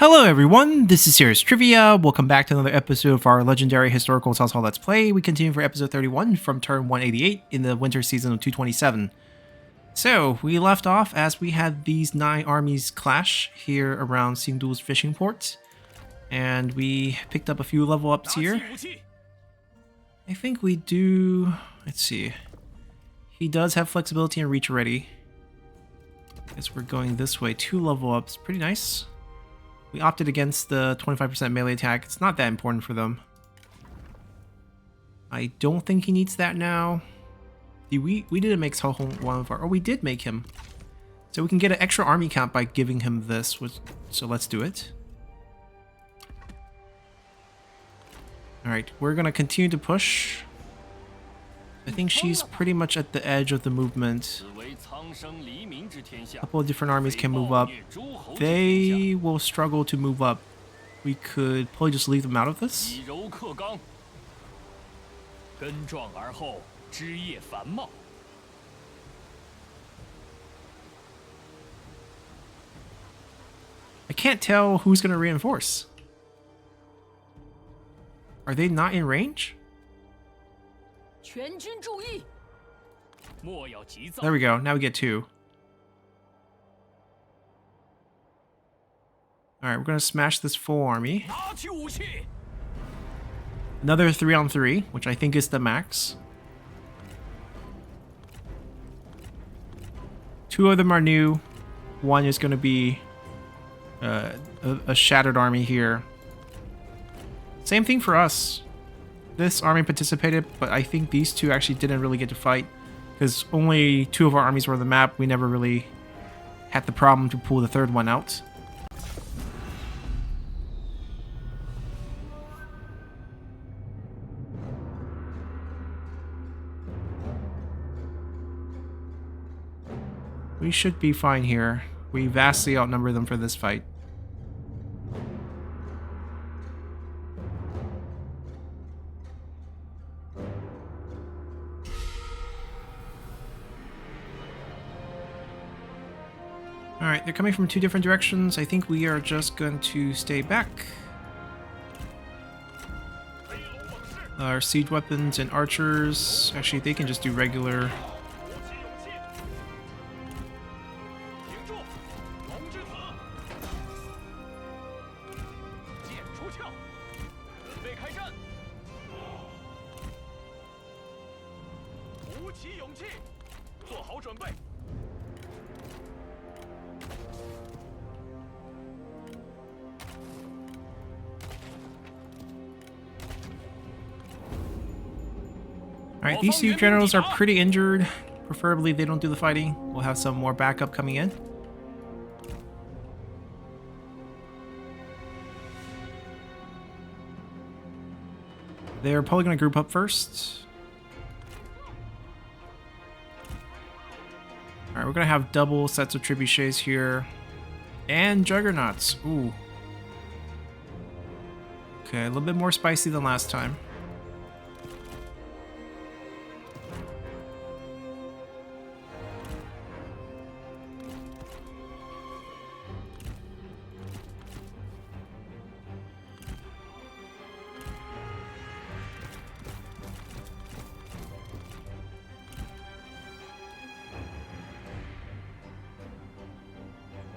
Hello everyone, this is Serious Trivia. Welcome back to another episode of our legendary historical Cao Cao Let's Play. We continue for episode 31 from turn 188 in the winter season of 227. So, we left off as we had these 9 armies clash here around Singdu's fishing port. And we picked up a few level ups here. I think we do... let's see. He does have flexibility and reach already. Guess we're going this way. 2 level ups, pretty nice. We opted against the 25% melee attack. It's not that important for them. I don't think he needs that now. We didn't make Cao one of our... oh, we did make him. So we can get an extra army count by giving him this. So let's do it. Alright, we're going to continue to push. I think she's pretty much at the edge of the movement. A couple of different armies can move up. They will struggle to move up. We could probably just leave them out of this. I can't tell who's going to reinforce. Are they not in range? There we go. Now we get 2. Alright, we're going to smash this full army. Another 3-on-3, which I think is the max. 2 of them are new. 1 is going to be a shattered army here. Same thing for us. This army participated, but I think these 2 actually didn't really get to fight because only 2 of our armies were on the map. We never really had the problem to pull the 3rd one out. We should be fine here. We vastly outnumber them for this fight. Alright, they're coming from 2 different directions. I think we are just going to stay back. Our siege weapons and archers, actually they can just do regular. Alright, these 2 generals are pretty injured. Preferably they don't do the fighting. We'll have some more backup coming in. They're probably going to group up first. Alright, we're going to have double sets of trebuchets here. And juggernauts. Ooh. Okay, a little bit more spicy than last time.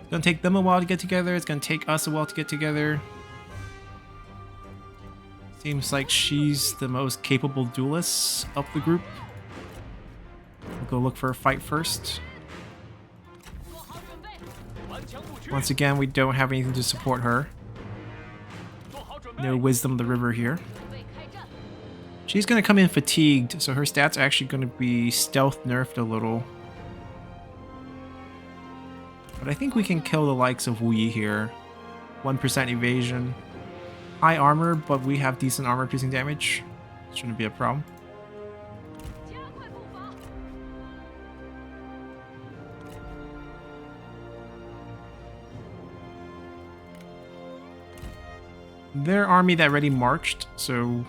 It's gonna take them a while to get together. It's gonna take us a while to get together. Seems like she's the most capable duelist of the group. We'll go look for a fight first. Once again, we don't have anything to support her. No Wisdom of the River here. She's gonna come in fatigued, so her stats are actually gonna be stealth nerfed a little. But I think we can kill the likes of Wu Yi here. 1% evasion. High armor, but we have decent armor piercing damage. Shouldn't be a problem. Their army that already marched, so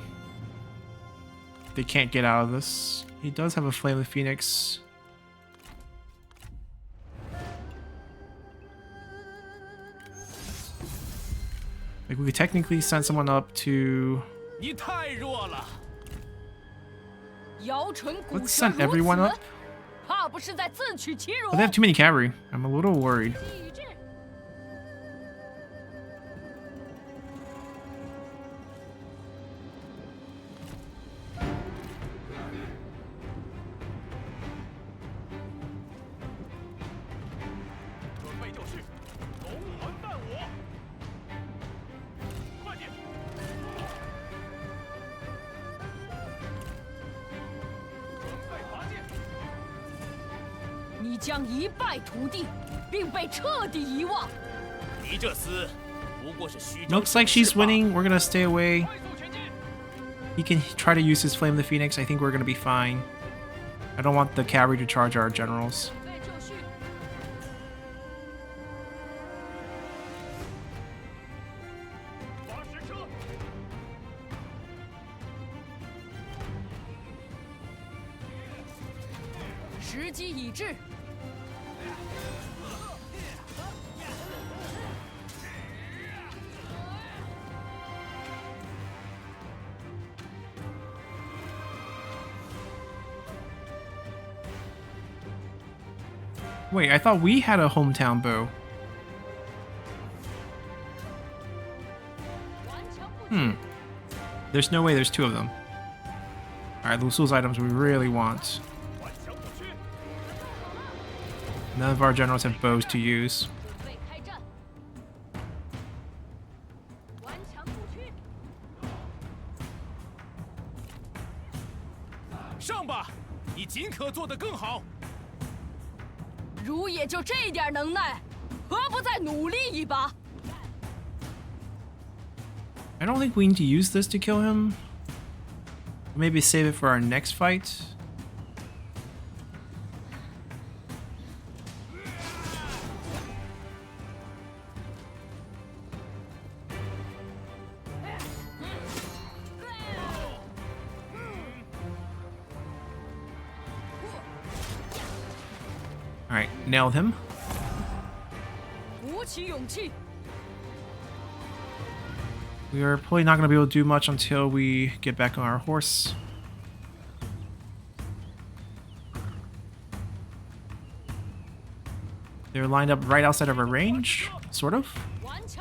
they can't get out of this. He does have a Flame of the Phoenix. Like, we could technically send someone up to... Let's send everyone up. But they have too many cavalry. I'm a little worried. Looks like she's winning. We're gonna stay away. He can try to use his Flame the Phoenix. I think we're gonna be fine. I don't want the cavalry to charge our generals. Wait, I thought we had a hometown bow. There's no way there's two of them. Alright, those items we really want. None of our generals have bows to use. I don't think we need to use this to kill him. Maybe save it for our next fight. Alright, nailed him. We are probably not going to be able to do much until we get back on our horse. They're lined up right outside of our range, sort of. It's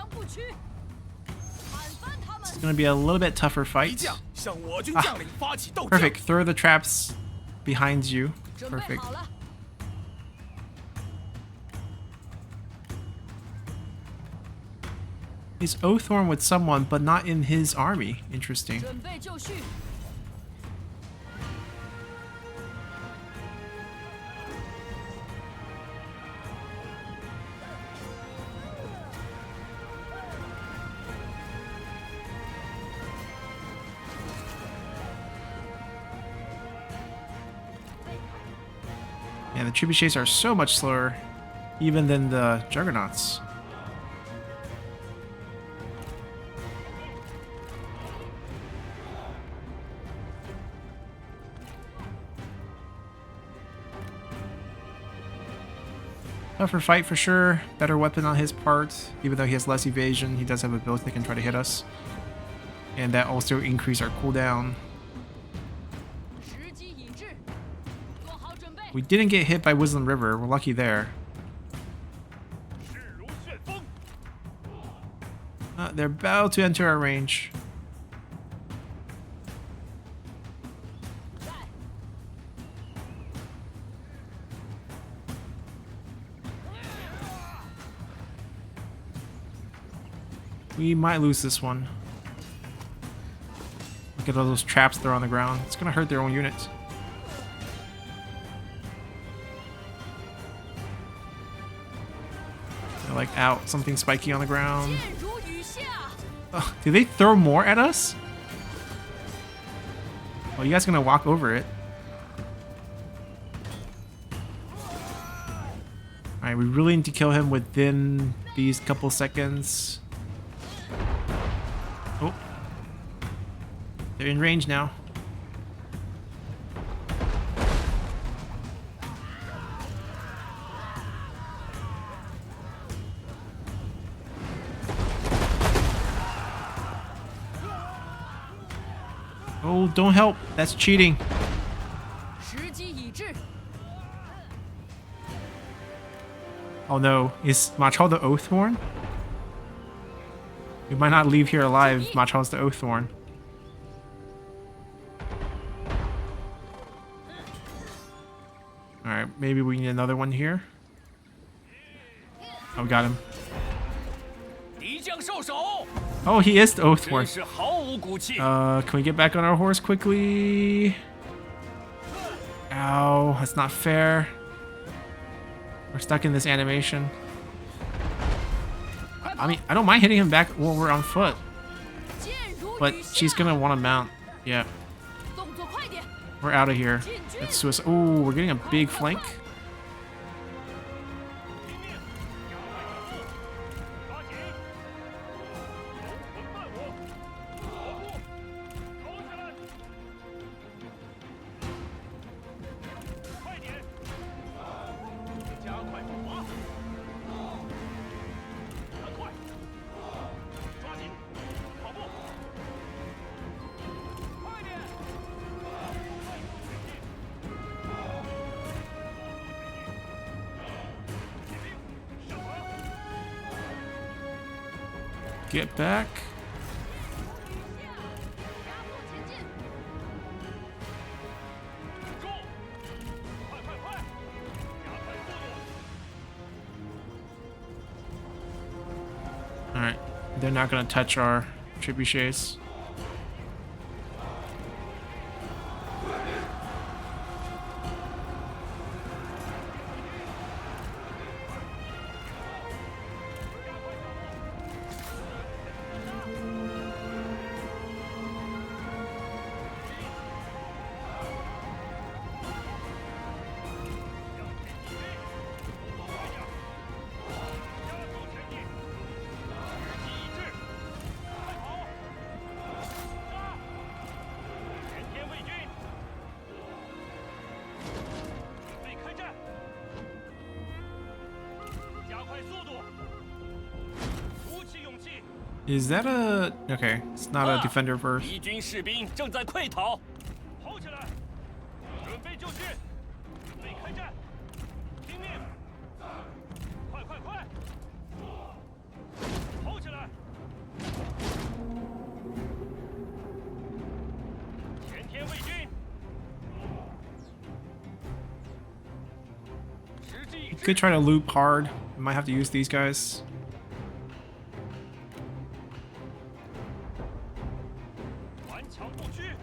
going to be a little bit tougher fight. Perfect. Throw the traps behind you. Perfect. He's Oathorn with someone, but not in his army. Interesting. Yeah, the trebuchets are so much slower, even than the juggernauts. Tougher fight for sure. Better weapon on his part. Even though he has less evasion, he does have a build that can try to hit us. And that also increases our cooldown. We didn't get hit by Wisdom River. We're lucky there. They're about to enter our range. We might lose this one. Look at all those traps that are on the ground. It's gonna hurt their own units. They're like, out, something spiky on the ground. Oh, did they throw more at us? Oh, you guys gonna walk over it. Alright, we really need to kill him within these couple seconds. Oh. They're in range now. Oh, don't help. That's cheating. 时机已至。 Oh no, is Ma Chao the Oathborn? We might not leave here alive if Ma Chao's the Oathborn. Alright, maybe we need another one here. Oh, we got him. 敌将受手， Oh, he is the 真 Oathborn. 是毫无骨气。 Can we get back on our horse quickly? Ow, that's not fair. We're stuck in this animation. I mean, I don't mind hitting him back while we're on foot. 箭如 But 雨 she's 下， gonna want to mount. Yeah, 动作快点， we're out of here. 进军。 That's suicide. Oh, we're getting a big flank. Get back. Alright, they're not gonna touch our trebuchets. Is that a... Okay, it's not a defender verse. 敌军士兵正在溃逃，跑起来，准备就绪，准备开战，听命，快快快，跑起来，前天卫军，时机已 We 至 could，try to loop hard. We might have to use these guys. 顽强不屈，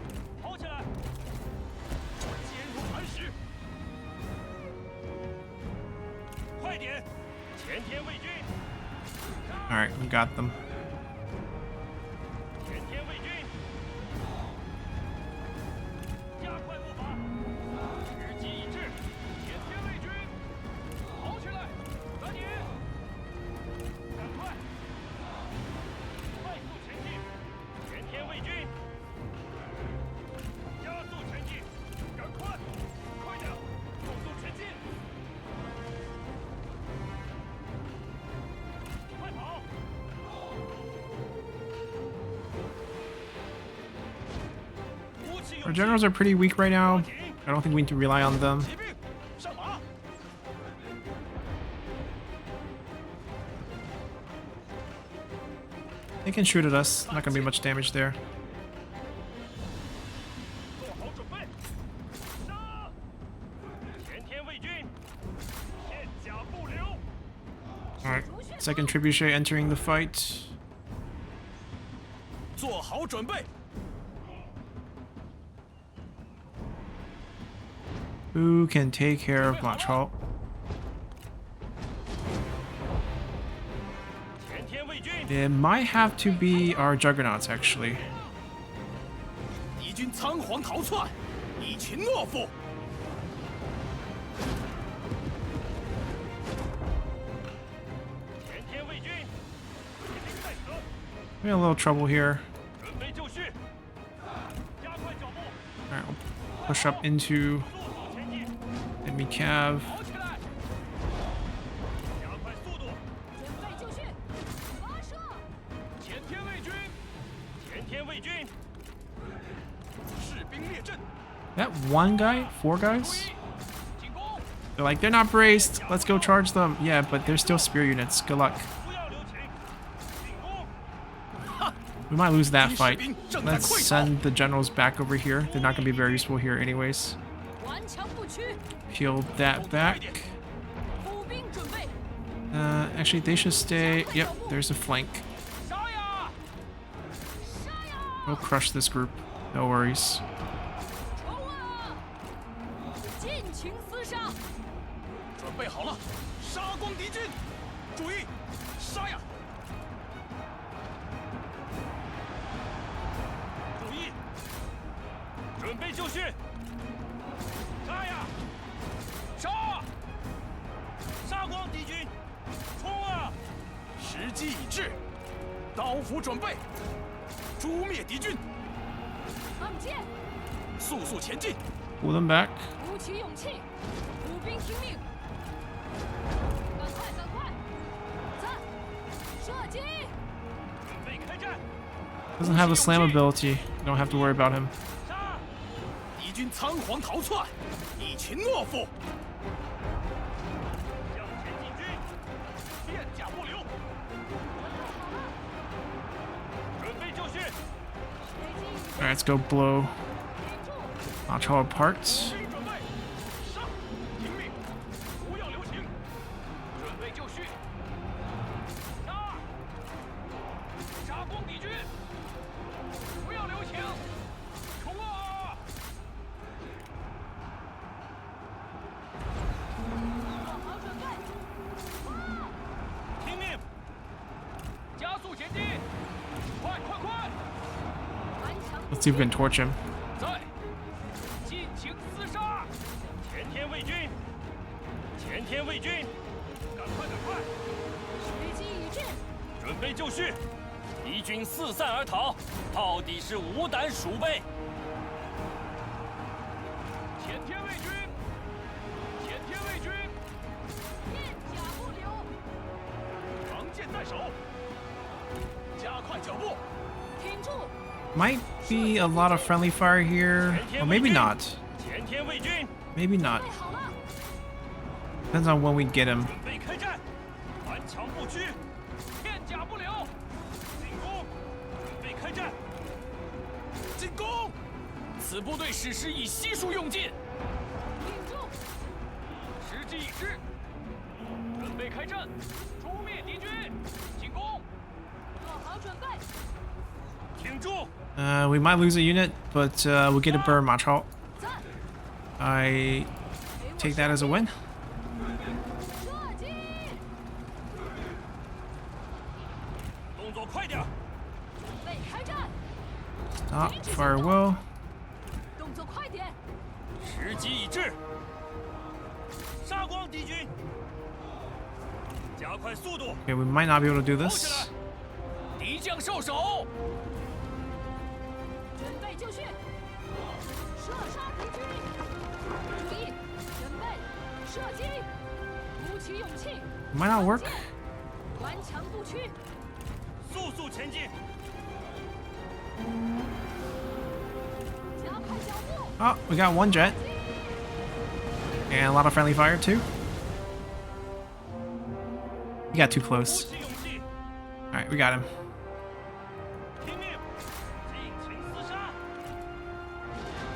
跑起来，坚如磐石，快点，前天卫军， Alright, we got them. 前天卫军，加快步伐，时机已至，前天卫军，跑起来，赶紧，赶快，快速前进，前天卫军，加速前进，赶快，快点，速速前进，快跑！ Our generals are pretty weak right now. I don't think we need to rely on them. 骑兵上马！ They can shoot at us. Not gonna be much damage there. 做好准备，杀！前天卫军，片甲不留。 Alright, second trebuchet entering the fight. 做好准备， Who can take care of Ma Chao? 前天卫军， It might have to be our juggernauts, actually. 敌军仓皇逃窜，以擒懦夫。前天卫军，骑兵在此， We have a little trouble here. 准备就绪，加快脚步， Alright, we'll push up into 速速前进， enemy cav. 跑起来，加快速度。 准备就绪，发射！前天卫军，前天卫军，士兵列阵， That one guy? 4 guys? 进攻， They're like, they're not braced. Let's go charge them. Yeah, but they're still spear units. Good luck. 不要留情，进攻， We might lose that fight. Let's send the generals back over here. They're not going to be very useful here anyways. 顽强不屈， Peel that back. 步兵准备， Actually, they should stay. Yep, there's a flank. 杀呀！ 杀呀！ We'll crush this group. No worries. 冲啊！尽情厮杀，准备好了，杀光敌军！注意，杀呀！注意，准备就绪！杀呀！杀！杀光敌军！冲啊！时机已至，刀斧准备，诛灭敌军！放箭，速速前进！ Pull them back. 鼓起勇气，步兵听命，赶快赶快，赞，射击，准备开战！ Doesn't have the slam ability. You don't have to worry about him. 杀！敌军仓皇逃窜，一群懦夫！向前进军，片甲不留！准备就绪！ Alright, let's go blow Nacho apart. 兵准备，杀！听命，不要留情！准备就绪！杀！杀光敌军！不要留情！冲啊！做好准备，听命！加速前进！快快快！顽强不 Let's see if we can torch him. 在，尽情厮杀！前天卫军，前天卫军，赶快赶快！时机已至，准备就绪！敌军四散而逃，到底是无胆鼠辈！前天卫军，前天卫军，片甲不留，长剑在手，加快脚步！挺住， Might be a lot of friendly fire here. Or maybe not. 前天卫军， Maybe not. 备好了， Depends on when we get him. 准备开战！顽强不屈，片甲不留！进攻！准备开战！进攻！此部队史实已悉数用尽，挺住，时机已至，准备开战！诛灭敌军！进攻！做好准备，挺住！ We might lose a unit, but we'll get a burn Macho. 赞， I take that as a win. 射击，动作快点！准备开战， Stop, fire will. 动作快点，时机已至，杀光敌军！加快速度！ Okay, we might not be able to do 跑起 this. 来！敌将受手！准备就绪，射杀敌军，注意，准备，射击，鼓起勇气， Might not work. 顽强不屈，速速前进！加快脚步， Oh, we got one jet. And a lot of friendly fire too. You got too 鼓 close. 起勇气， Alright, we got him. 听命，尽情厮杀！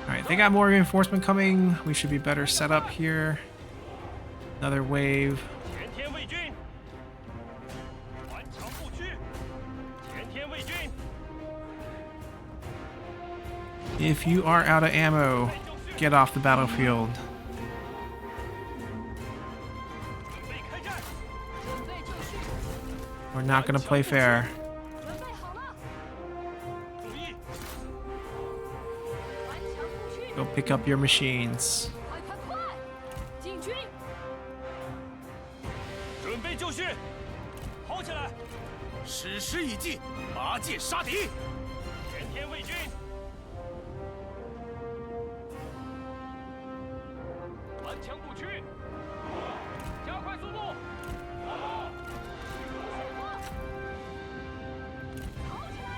Alright, they got more reinforcement coming. We should be better set up here. Another wave. 前天卫军，顽强不屈！前天卫军， If you are out of ammo, get off the battlefield. 准备开战！准备就绪， We're not gonna play fair. 准备好了，注意，顽强不屈， Go pick up your machines. 快快快，进军，准备就绪，跑起来！史实已尽，拔剑杀敌！前天卫军，顽强不屈，加快速度！跑起来，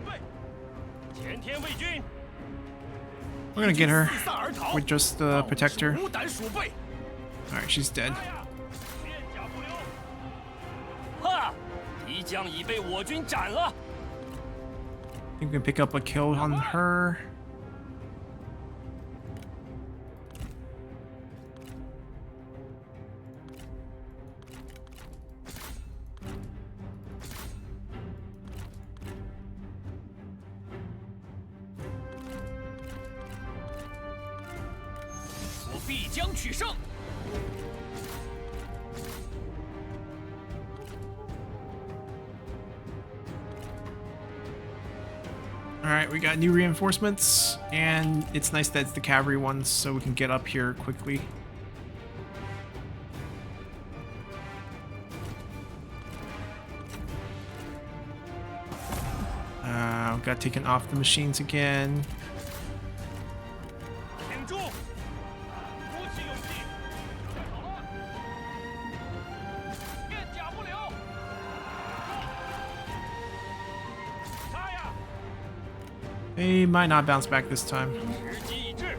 备，前天卫军 We're gonna get her 四散而逃， with just the protector. 无胆鼠辈， Alright, she's dead. 杀呀，片甲不留。哈，敌将已被我军斩了。 I think we can pick up a kill on her. Alright, we got new reinforcements, and it's nice that it's the cavalry ones, so we can get up here quickly. Got taken off the machines again. 挺住，鼓起勇气，准备好了，片甲不留。杀呀！ They might not bounce back this time. 时机已至，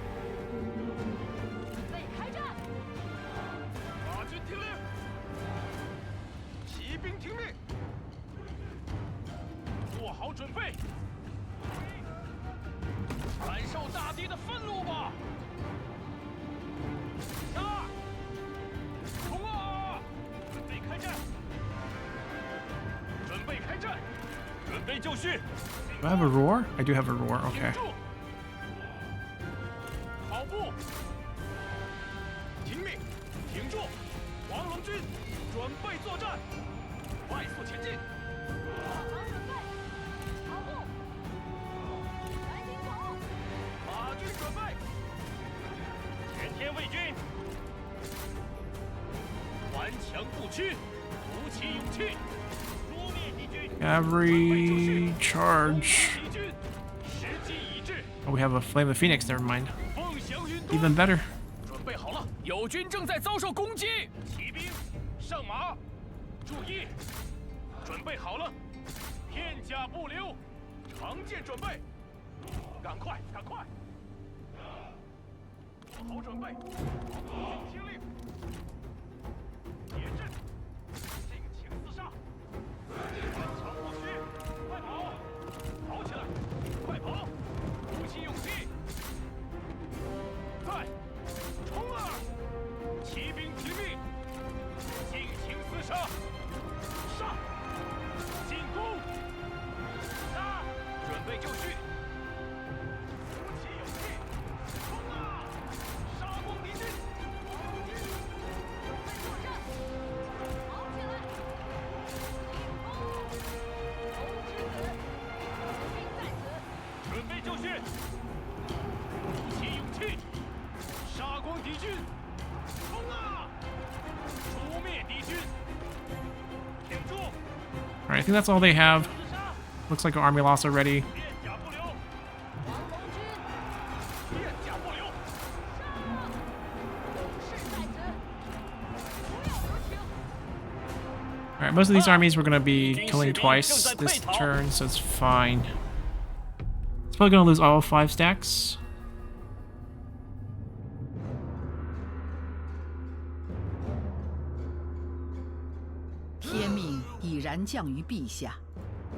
准备开战！大军听令，骑兵听命，做好准备，感受大地的愤怒吧！杀！冲啊！准备开战！准备开战！准备就绪！ Do I have a roar? I do have a roar, okay. 挺住！跑步！听命！挺住！黄龙军准备作战，快速前进！好准备，跑步，赶紧跑！马军准备，前天卫军，顽强不屈，鼓起勇气，诛灭敌军。 Cavalry charge. 敌军，时机已至， Oh, we have a Flame of Phoenix, never mind. 凤翔云端。 Even better. 准备好了，友军正在遭受攻击。骑兵上马，注意，准备好了，片甲不留，长剑准备，赶快，赶快，做好准备，听令，别阵，尽情厮杀，顽强不屈，快跑，跑起来，快跑，鼓起勇气，快！ 冲啊！骑兵听命，尽情厮杀，杀！进攻！杀！准备就绪，鼓起勇气，冲啊！杀光敌军！准备作战，跑起来！进攻！龙之子，兵在此。准备就绪，鼓起勇气，杀光敌军！冲啊！诛灭敌军！挺住！ Alright, I think that's all they have. 厮杀！ Looks like an army loss already. 片甲不留，黄龙军，片甲不留！勇士在此，不要留情。 Alright, most of these armies we're gonna be killing twice this turn, so it's fine. It's probably gonna lose all 5 stacks. 天命已然降于陛下，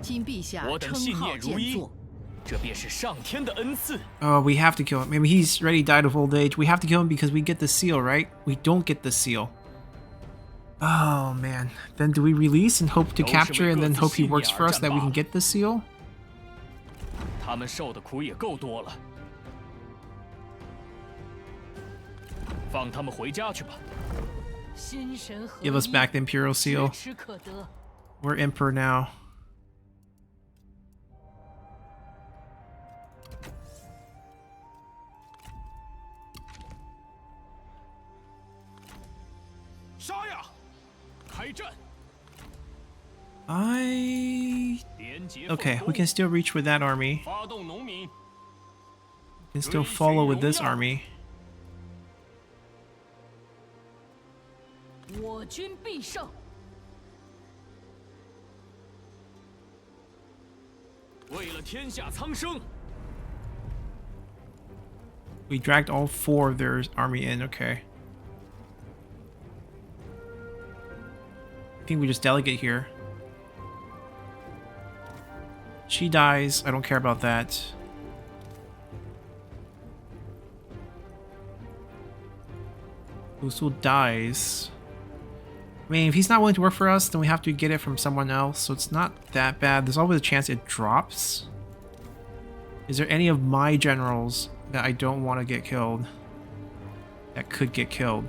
今陛下我等称号信念如一建作，这便是上天的恩赐。 Oh, we have to kill him. Maybe he's already died of old age. We have to kill him because we get the seal, right? We don't get the seal. Oh man. Then do we release and hope to capture and then hope he works for us that we can get the seal? 他们受的苦也够多了，放他们回家去吧。心神合 Give us 一 back the Imperial 指 seal. 持可得。 We're Emperor now. 杀呀！开战！ I... 连结 Okay, we can still reach with that army. 发动农民， We can still follow with this army. 我军必胜。为了天下苍生。 We dragged all 4 of their army in, okay. I think we just delegate here. She dies, I don't care about that. Usul dies. I mean, if he's not willing to work for us, then we have to get it from someone else, so it's not that bad. There's always a chance it drops. Is there any of my generals that I don't want to get killed? That could get killed.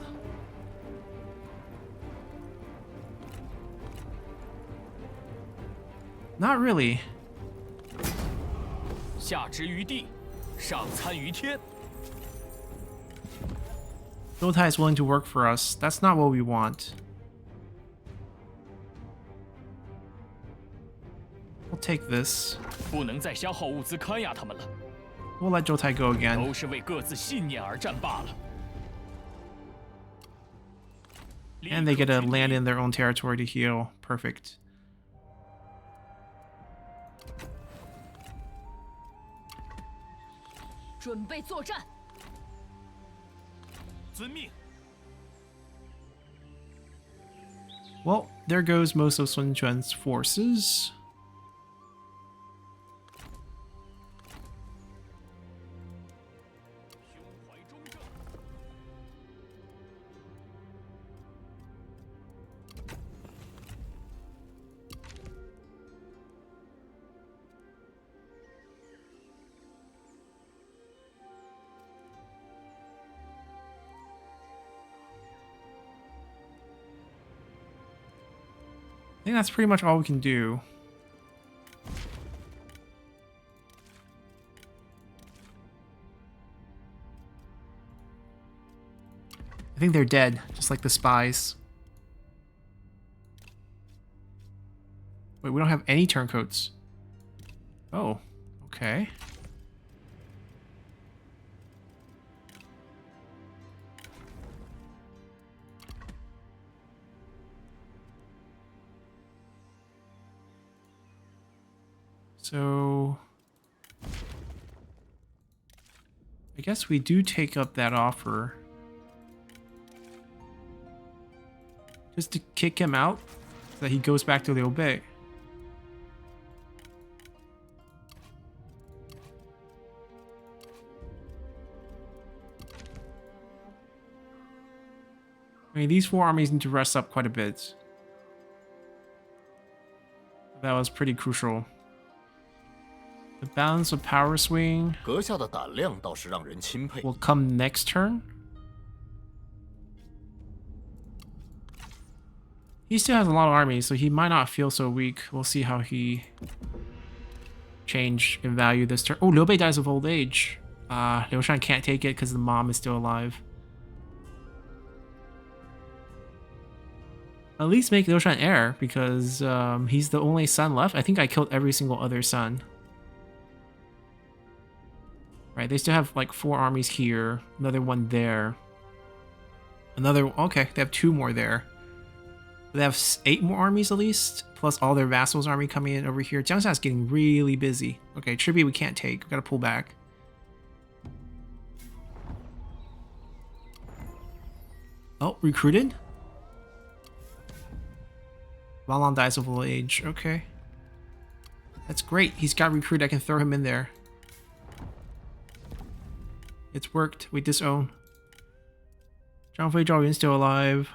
Not really. 下之于地，上参于天。 Zhoutai is willing to work for us. That's not what we want. We'll take this. 不能再消耗物资看压他们了， We'll let Zhoutai go again. 都是为各自信念而战罢了。 And they get to land in their own territory to heal. Perfect. 准备作战。 遵命。 Well, there goes most of Sun Quan's forces. I think that's pretty much all we can do. I think they're dead, just like the spies. Wait, we don't have any turncoats. Oh, okay. So I guess we do take up that offer. Just to kick him out so that he goes back to Liu Bei. I mean, these 4 armies need to rest up quite a bit. That was pretty crucial. The balance of power swing 阁下的胆量倒是让人钦佩。 will come next turn. He still has a lot of armies, so he might not feel so weak. We'll see how he change in value this turn. Oh, Liu Bei dies of old age. Liu Shan can't take it because the mom is still alive. At least make Liu Shan heir because he's the only son left. I think I killed every single other son. Right, they still have like 4 armies here, another one there. Another, okay, they have 2 more there. They have 8 more armies at least, plus all their vassals' army coming in over here. Jiangxia is getting really busy. Okay, tribute we can't take, we gotta pull back. Oh, recruited? Walan dies of old age, okay. That's great, he's got recruit, I can throw him in there. It's worked. We disown. Zhang Fei Zhaoyun's still alive.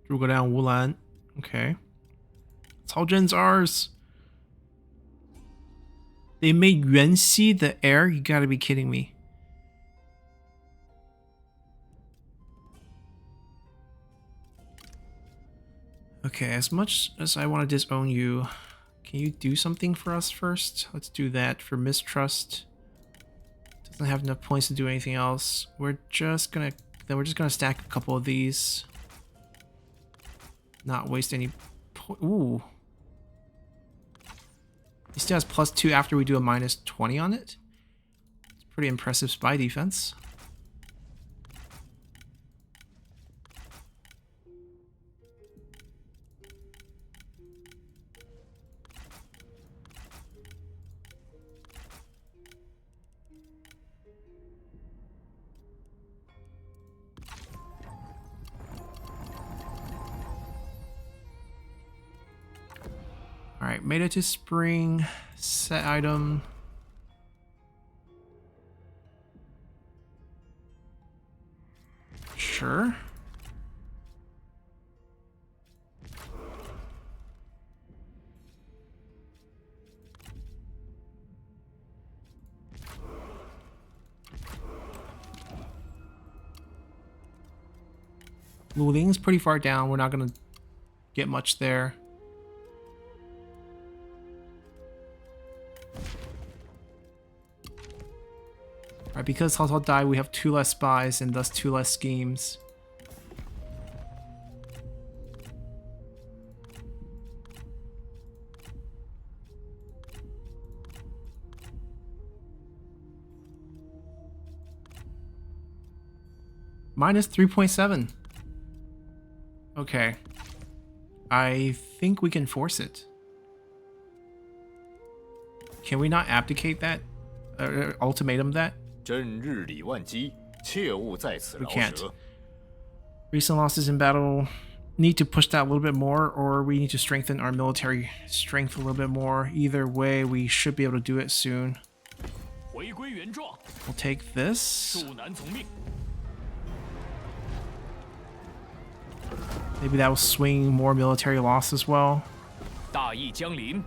Zhuge Liang Wulan. Okay. Cao Zhen's ours. They made Yuan Xi the heir? You gotta be kidding me. Okay, as much as I want to disown you, can you do something for us first? Let's do that for mistrust. Doesn't have enough points to do anything else. We're just gonna stack a couple of these. Not waste any ooh. He still has +2 after we do a -20 on it. It's pretty impressive spy defense. Alright, made it to spring. Set item. Sure. Luling's pretty far down. We're not going to get much there. Alright, because Cao Cao died, we have 2 less spies and thus 2 less schemes. Minus 3.7. Okay. I think we can force it. Can we not abdicate that? Ultimatum that? 真日理万机，切勿在此 We 饶 can't. 舌。 Recent losses in battle need to push that a little bit more, or we need to strengthen our military strength a little bit more. Either way, we should be able to do it soon. 回归原状， We'll take this. 恕难从命。 Maybe that will swing more military loss as well. 大义将临，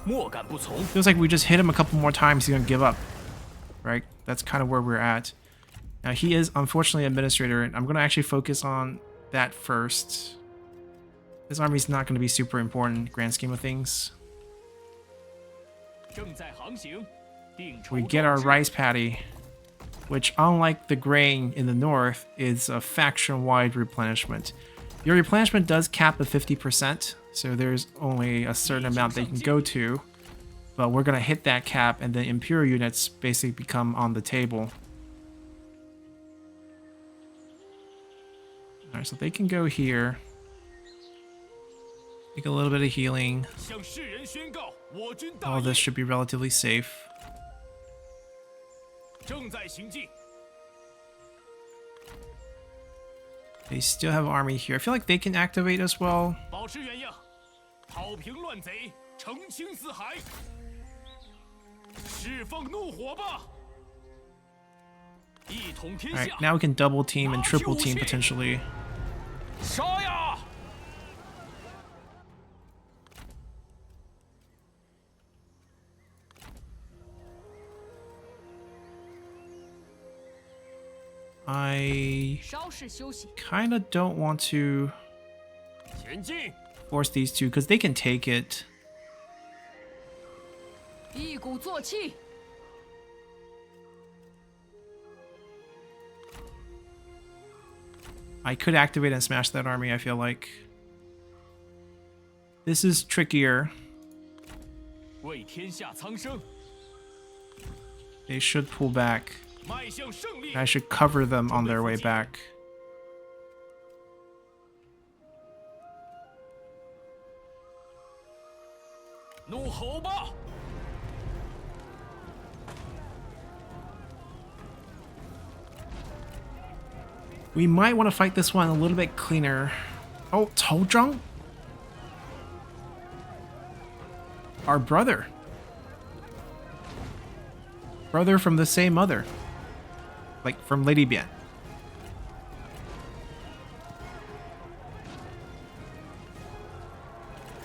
莫敢不从。 Feels like we just hit him a couple more times, he's gonna give up. Right? That's kind of where we're at. Now he is unfortunately administrator, and I'm gonna actually focus on that first. This army's not gonna be super important, grand scheme of things. 正在航行，定筹 We get our 壮志 rice paddy, which unlike the grain in the north, is a faction-wide replenishment. Your replenishment does cap at 50%, so there's only a certain amount that you can go to. But we're gonna hit that cap, and then Imperial units basically become on the table. Alright, so they can go here. Take a little bit of healing. 向世人宣告，我军大 All 义 this should be relatively safe. 正在行进。 They still have army here. I feel like they can activate as well. 保持原样，讨平乱贼，澄清四海，释放怒火吧！一统天 Alright, 下， now we can double team and triple team potentially. 杀呀！ I 稍事休息。 kind of don't want to 前进！ force these two because they can take it. 一鼓作气。 I could activate and smash that army, I feel like. This is trickier. 为天下苍生， They should pull back. 迈向胜利！ I should cover them on their way back. 怒吼吧！ We might want to fight this one a little bit cleaner. Oh, Cao Zhang? Our brother. Brother from the same mother. Like, from Lady Bian.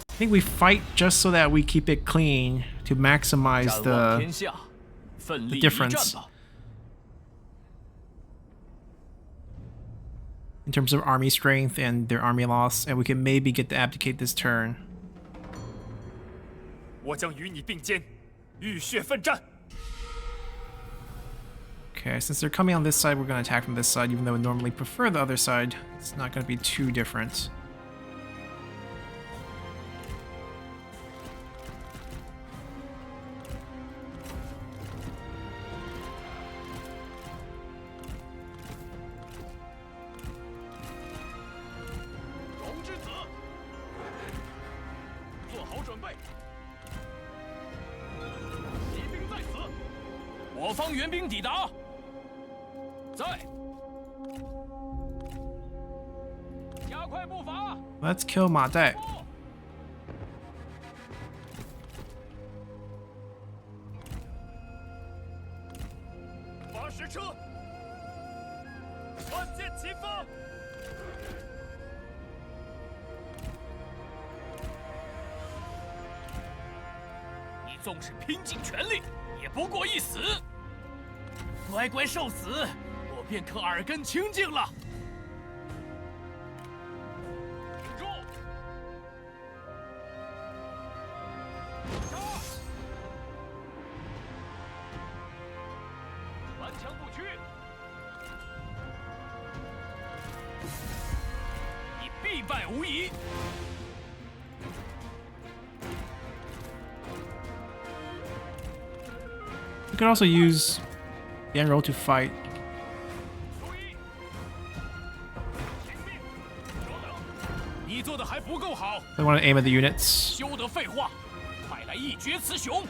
I think we fight just so that we keep it clean to maximize 展望 the 天下，奋力一 difference 战吧！ in terms of army strength and their army loss, and we can maybe get to abdicate this turn. 我将与你并肩，浴血奋战。 Okay, since they're coming on this side, we're going to attack from this side, even though we normally prefer the other side. It's not going to be too different. Let's kill Ma Dai. 万箭齐发。你纵使拼尽全力，也不过一死。乖乖受死，我便可耳根清净了。顶住！杀！顽强不屈，你必败无疑。 You could also use the end roll to fight. 注意，听命，稍等，你做的还不够好， I want to aim at the units. 休得废话，快来一决雌雄！鼓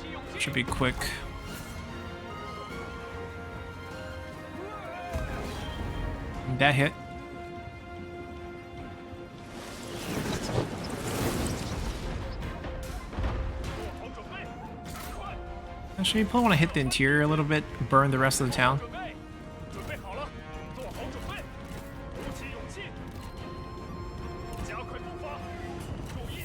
起勇气， Should be quick. That hit. 做好准备，快！ Actually, you probably want to hit the interior a little bit, burn the rest of the town. 准备，准备好了，做好准备，鼓起勇气，加快步伐，注意，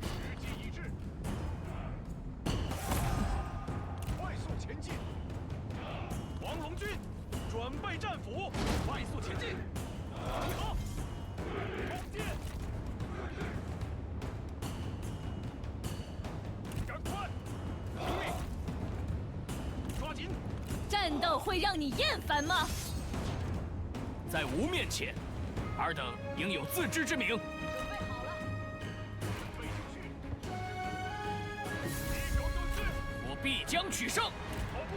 时机已至，快速前进！黄龙军，准备战斧，快速前进！好，弓箭，赶快，听命，抓紧！战斗会让你厌烦吗？在吾面前，尔等应有自知之明。准备好了，飞出去，一狗遁世，我必将取胜。跑步，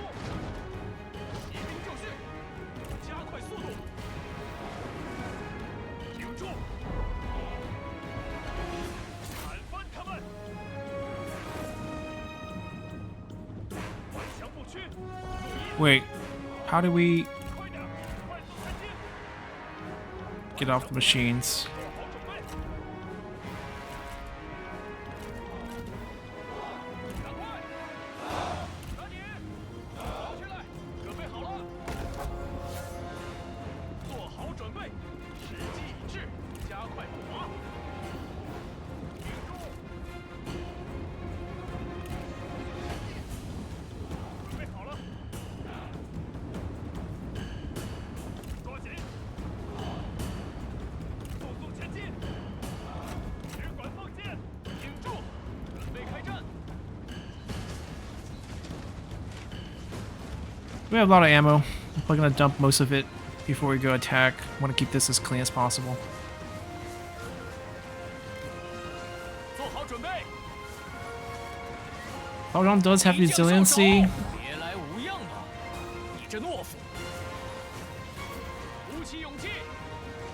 一兵就绪，加快速度，挺住，砍翻他们，顽强不屈，注意， Wait, how do we 快点，快速前进， get off the machines? 做好准备。赶快，赶紧，跑起来，准备好了，做好准备，时机已至，加快步伐，挺住，准备好了，抓紧，速速前进，只管放箭，挺住，准备开战。 We have a lot of ammo. I'm probably gonna dump most of it before we go attack. I want to keep this as clean as possible. 做好准备。 Baozhang does have 敌将受 resiliency. 手别来无恙啊！你这懦夫！鼓起勇气，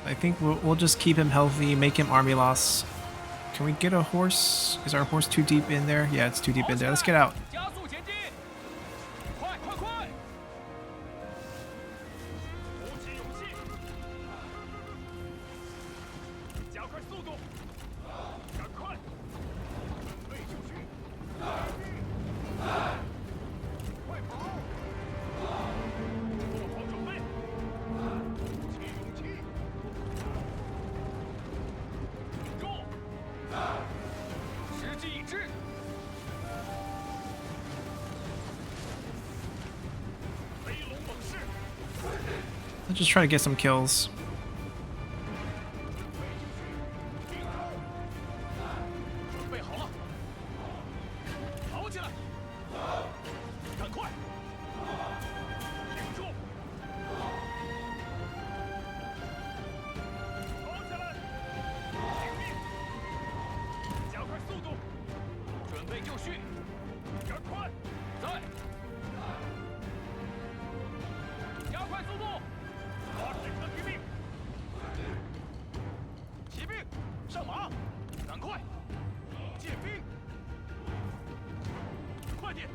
I think we'll just keep him healthy, make him army loss. Can we get a horse? Is our horse too deep in there? Yeah, it's too deep in there. Let's get out. 加速前进！快快快！鼓起勇气，加快速度，赶快，准备就绪，快跑！做好准备，鼓起勇气，挺住，时机已至。 飞龙猛士， Let's just try to get some kills. 飞出去，准备好了，跑起来，赶快，挺住，跑起来，听命，加快速度，准备就绪，赶快，在。 加快速度，把神车听命，骑兵上马，赶快，借兵，快点，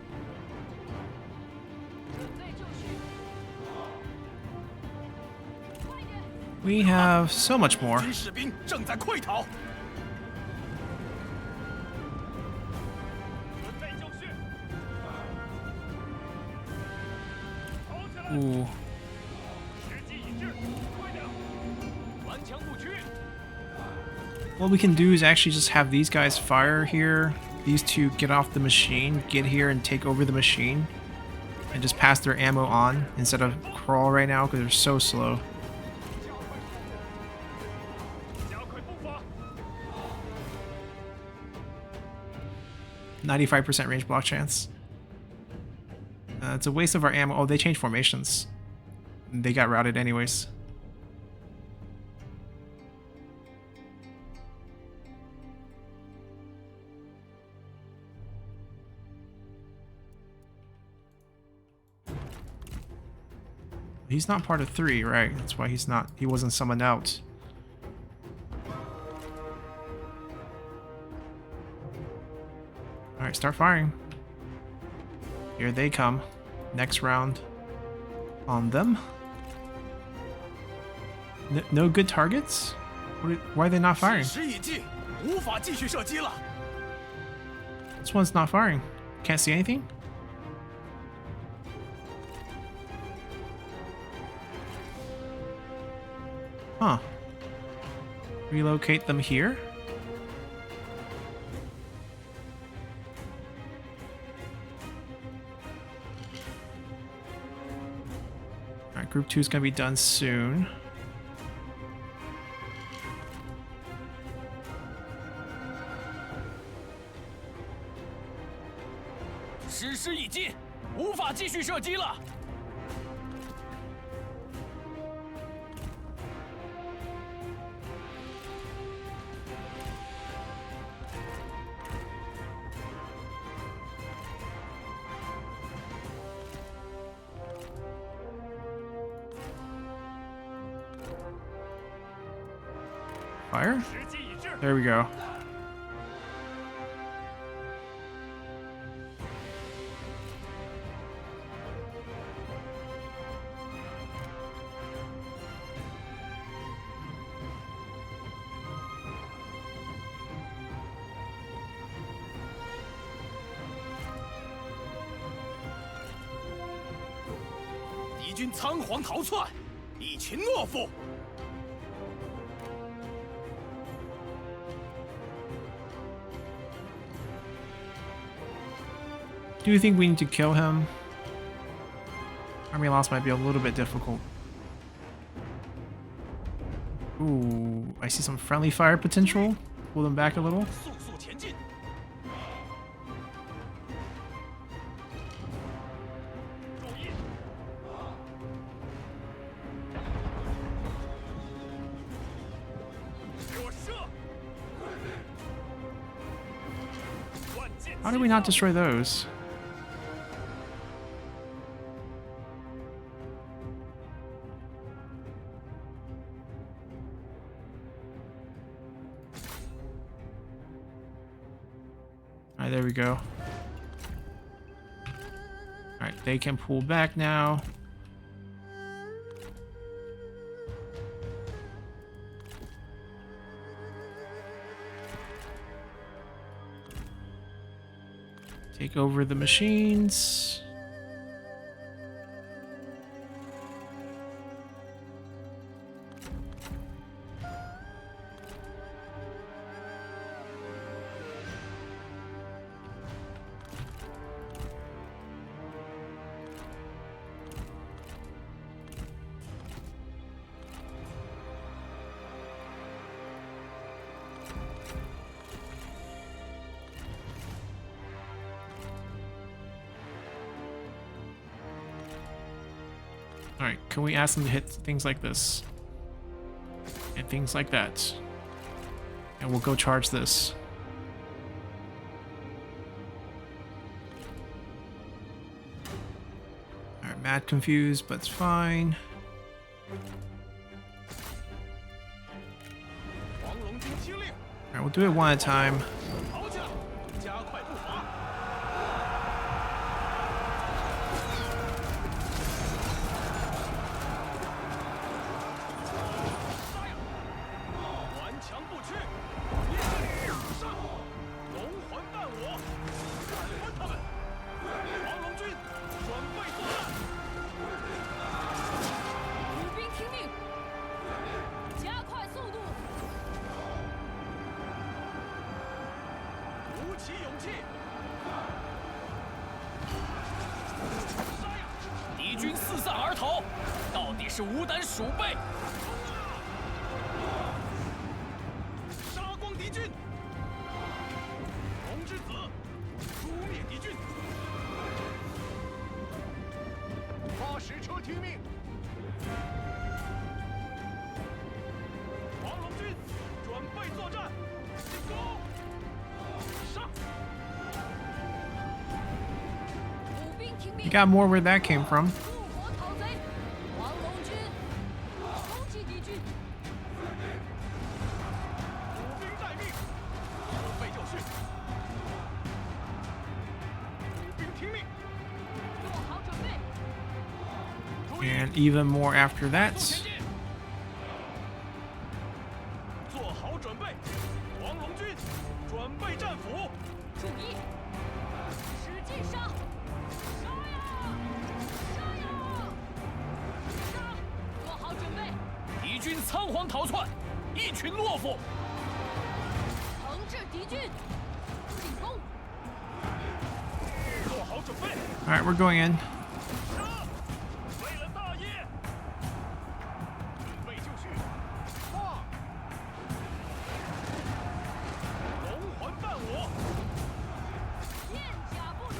准备就绪，快点！ We have so much more. 军士兵正在溃逃，准备就绪， Ooh. 时机已至，快点！顽强不屈。 What we can do is actually just have these guys fire here. These two get off the machine, get here and take over the machine. And just pass their ammo on instead of crawl right now because they're so slow. 加快步伐。 95% range block chance. It's a waste of our ammo. Oh, they changed formations. They got routed anyways. He's not part of 3, right? That's why he wasn't summoned out. Alright, start firing. Here they come. Next round on them. No good targets? Why are they not firing? 时已尽，无法继续射击了。 This one's not firing. Can't see anything? Huh. Relocate them here? Alright, group 2 is gonna be done soon. Fire? 时机已至， There we go. "敌军仓皇逃窜，一群懦夫！ Do you think we need to kill him? Army loss might be a little bit difficult. Ooh, I see some friendly fire potential. Pull them back a little. 速速前进！ 注意！ 给我射！ 万箭 How did we not destroy those? Alright, there we go. Alright, they can pull back now. Take over the machines. Alright, can we ask them to hit things like this? And things like that. And we'll go charge this. Alright, mad confused, but it's fine. 黄龙军听令， Alright, we'll do it one at a time. 逃去！加快步伐！ 顽强不屈，上！龙魂伴我，砍翻他们！黄龙军准备作战！四散而逃，到底是无胆鼠辈！杀光敌军！龙之子，诛灭敌军！发使车听命！黄龙军，准备作战！进攻！上！ 步兵听命 You，got more where that came from. 复活讨贼！黄龙军，攻击敌军！步兵待命，准备就绪。步兵听命，做好准备！ And even more after that. 前进！做好准备，黄龙军，准备战俘。注意，使劲杀！杀呀！杀呀！杀！做好准备，敌军仓皇逃窜，一群懦夫！惩治敌军！进攻！做好准备， All right, we're going in. 杀！为了大业，准备就绪。化！龙环伴我，片甲不留，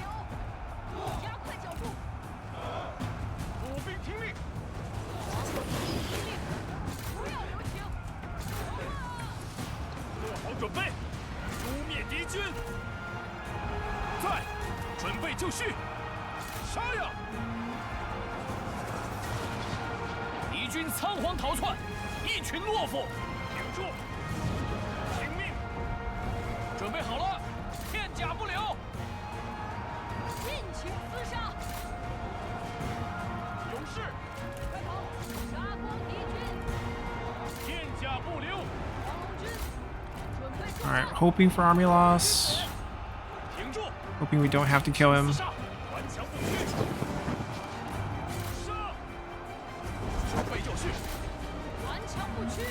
加快脚步！步兵听命，听令，不要留情！冲啊！做好准备，诛灭敌军。在，准备就绪。杀呀！敌军仓皇逃窜，一群懦夫！挺住！听命！准备好了，片甲不留！尽情厮杀！勇士，快跑！杀光敌军！片甲不留。黄龙军，准备作 All right, 战！ hoping for army loss. 挺住！ Hoping we don't have to kill him. 杀！顽强不屈！杀！准备就绪。顽强不屈！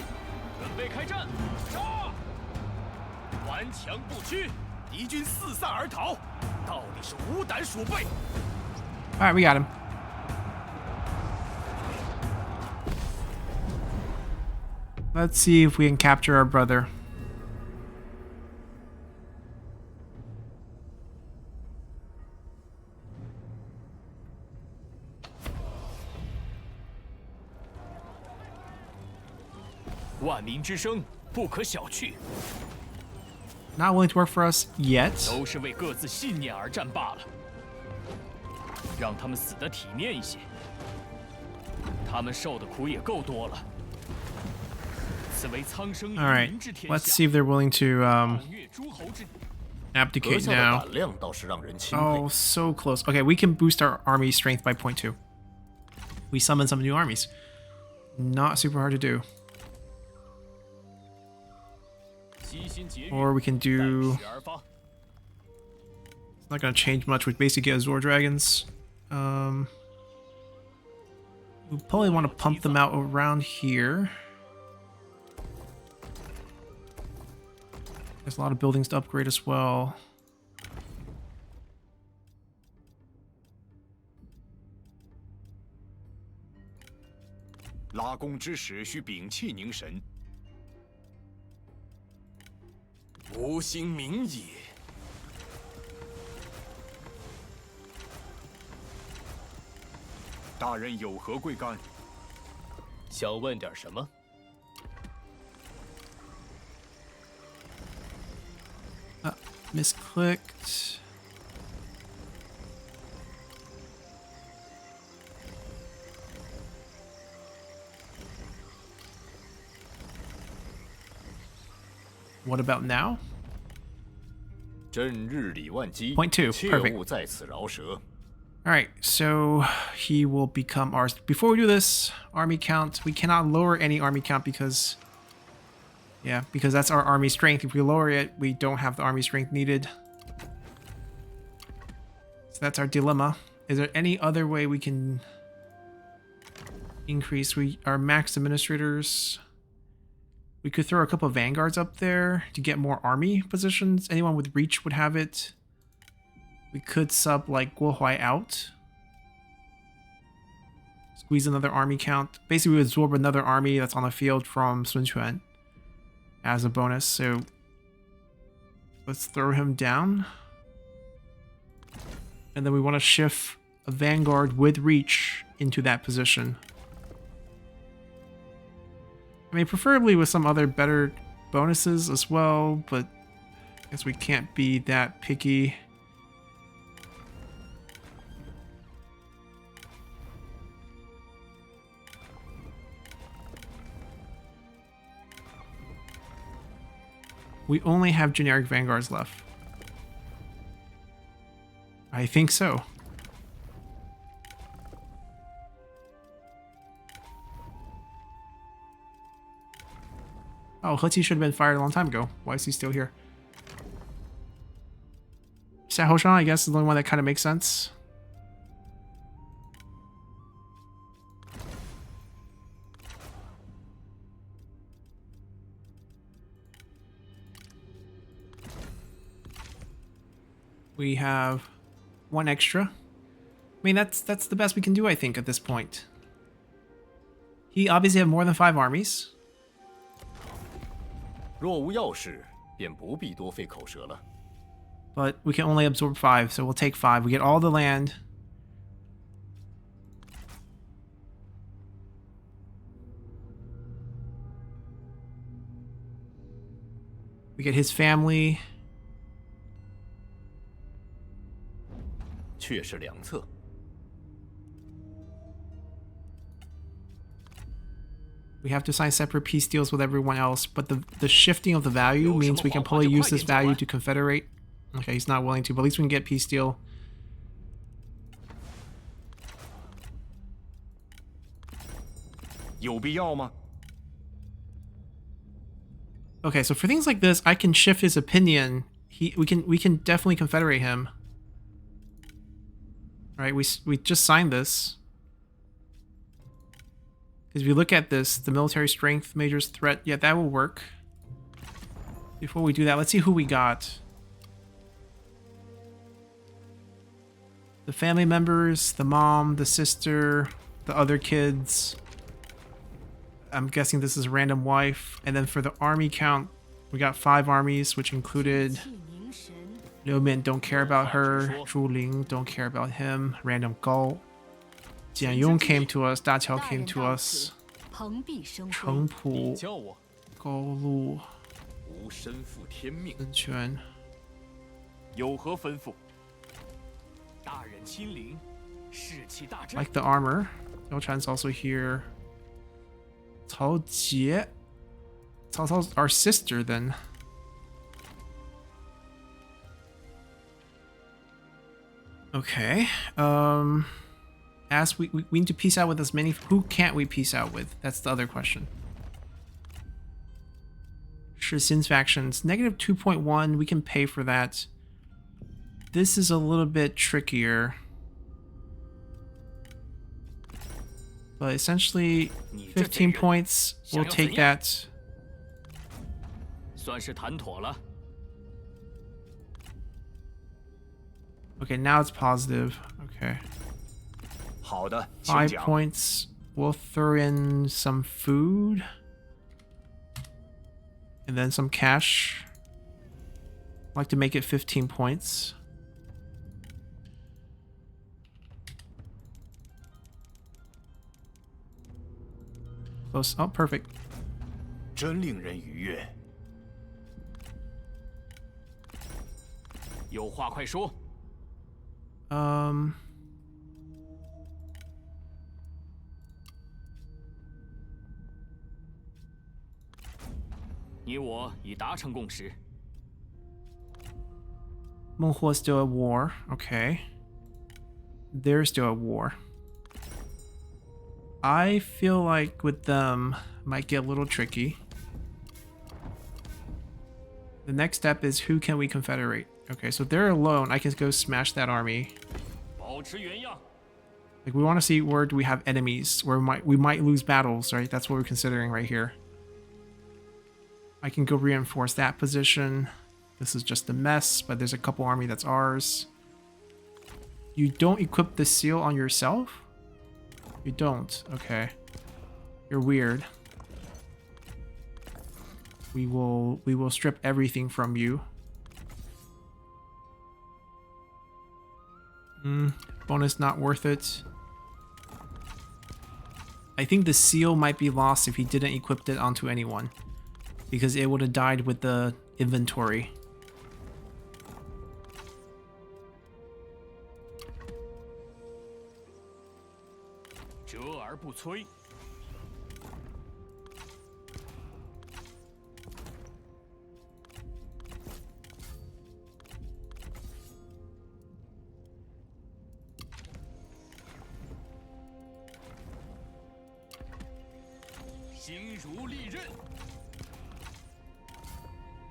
准备开战！杀！顽强不屈，敌军四散而逃，到底是无胆鼠辈。 All right, we got him. Let's see if we can capture our brother. 万民之声不可小觑， Not willing to work for us yet. 都是为各自信念而战罢了。让他们死得体面一些，他们受的苦也够多了。此为苍生 All right, 以民治天 let's 下 see if they're willing to 暴虐诸侯之 阁 abdicate 下的 now. 胆量倒是让人钦佩。 Oh, so close. Okay, we can boost our army strength by 0.2. We summon some new armies. Not super hard to do. 悉心节欲， Or we can 待 do... 时而发。 Not gonna change much with basically Azure Dragons. We probably want to pump them out around here. There's a lot of buildings to upgrade as well. 拉弓之时需屏气凝神，无心明也。大人有何贵干？想问点什么？ Misclicked. What about now? 朕日理万机， Point two, 切 perfect. 勿在此饶舌。 Alright, so he will become ours. Before we do this, army count. We cannot lower any army count because... Yeah, because that's our army strength. If we lower it, we don't have the army strength needed. So that's our dilemma. Is there any other way we can increase our max administrators? We could throw a couple of vanguards up there to get more army positions. Anyone with reach would have it. We could sub like Guohuai out. squeeze another army count. Basically, we absorb another army that's on the field from Sun Quan as a bonus. So let's throw him down. And then we want to shift a vanguard with reach into that position. I mean, preferably with some other better bonuses as well, but I guess we can't be that picky. We only have generic vanguards left. I think so. Oh, He should have been fired a long time ago. Why is he still here? Xiahou I guess, is the only one that kind of makes sense. We have one extra. I mean, that's the best we can do, I think, at this point. He obviously have more than 5 armies. 若无要事，便不必多费口舌了。 But we can only absorb 5, so we'll take 5. We get all the land. We get his family. 却是良策。 We have to sign separate peace deals with everyone else, but the shifting of the value means we can probably use this value to confederate. Okay, he's not willing to, but at least we can get peace deal. Okay, so for things like this, I can shift his opinion. We can definitely confederate him. All right, we just signed this. Because if you look at this, the military strength, majors threat, yeah, that will work. Before we do that, let's see who we got. The family members, the mom, the sister, the other kids. I'm guessing this is a random wife. And then for the army count, we got 5 armies, which included Liu Min, don't care about her. Zhu Ling, don't care about him. Random Gao. Jian Yong came to us. Da Qiao came to us. Cheng Pu, 叫我 Gao Lu, 无身负天命， Sun Quan. 有何吩咐？大人亲临，士气大振。 Like the armor. Yao Chan's also here. Cao Jie. Cao Cao's our sister then. Okay. As we need to peace out with as many. Who can't we peace out with? That's the other question. Shixin's factions. Negative 2.1. We can pay for that. This is a little bit trickier. But essentially, 15 points. We'll take that. 算是谈妥了。 Okay, now it's positive. Okay. 好的，请 5 讲。 points. We'll throw in some food. And then some cash. I'd like to make it 15 points. Close. Oh, perfect. 真令人愉悦。有话快说。 你我已达成共识。 Monghua is still at war. Okay. They're still at war. I feel like with them might get a little tricky. The next step is who can we confederate? Okay, so they're alone. I can go smash that army. 保持原样。 Like we want to see where do we have enemies, where we might lose battles, right? That's what we're considering right here. I can go reinforce that position. This is just a mess, but there's a couple army that's ours. You don't equip the seal on yourself. You don't. Okay. You're weird. We will strip everything from you. Bonus not worth it. I think the seal might be lost if he didn't equip it onto anyone, because it would have died with the inventory.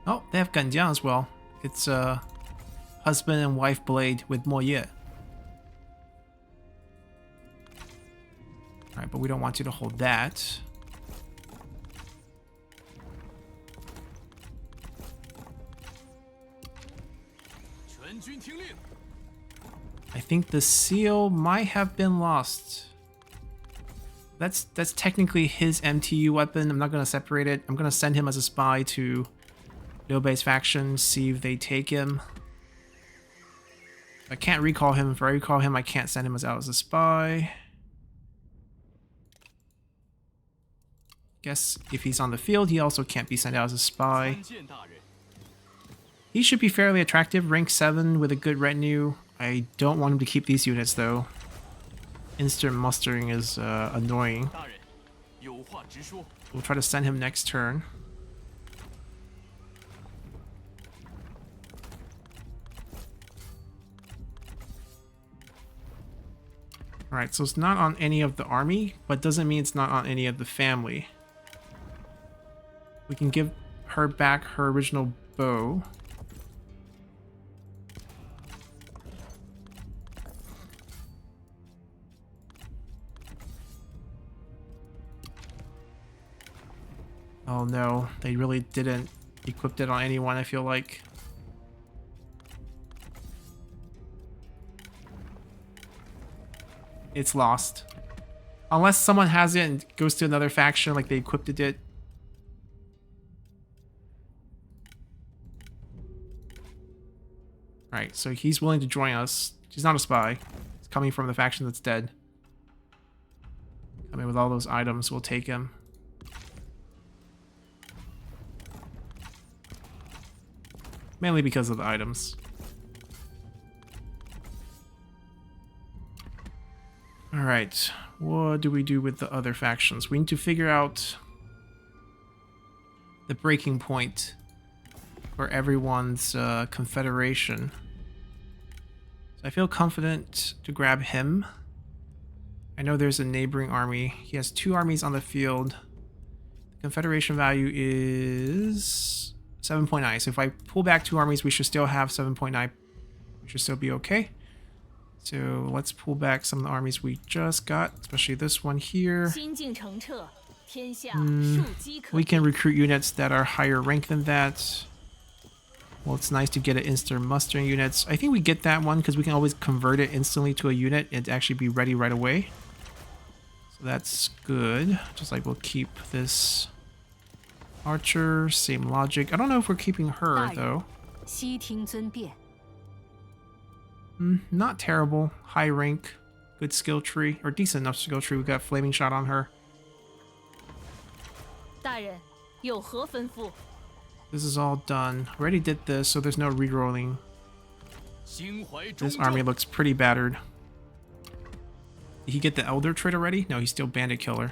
Oh, they have Ganjiang as well. It's a husband and wife blade with Mo Ye. Alright, but we don't want you to hold that. I think the seal might have been lost. That's technically his MTU weapon. I'm not going to separate it. I'm going to send him as a spy to Liu Bei's faction, see if they take him. I can't recall him. If I recall him, I can't send him out as a spy. Guess if he's on the field, he also can't be sent out as a spy. He should be fairly attractive, rank 7 with a good retinue. I don't want him to keep these units though. Instant mustering is annoying. We'll try to send him next turn. Alright, so it's not on any of the army, but doesn't mean it's not on any of the family. We can give her back her original bow. Oh no, they really didn't equip it on anyone, I feel like. It's lost. Unless someone has it and goes to another faction, like they equipped it. Right, so he's willing to join us. He's not a spy. He's coming from the faction that's dead. Coming with all those items, we'll take him. Mainly because of the items. Alright, what do we do with the other factions? We need to figure out the breaking point for everyone's confederation. So I feel confident to grab him. I know there's a neighboring army. He has 2 armies on the field. The confederation value is 7.9. So if I pull back 2 armies, we should still have 7.9. We should still be okay. So let's pull back some of the armies we just got, especially this one here. We can recruit units that are higher rank than that. Well, it's nice to get it instant mustering units. I think we get that one because we can always convert it instantly to a unit and actually be ready right away. So that's good. Just like we'll keep this archer, same logic. I don't know if we're keeping her though. Not terrible. High rank, good skill tree, or decent enough skill tree. We got flaming shot on her. This is all done. Already did this, so there's no re-rolling. This army looks pretty battered. Did he get the Elder trait already? No, he's still Bandit Killer.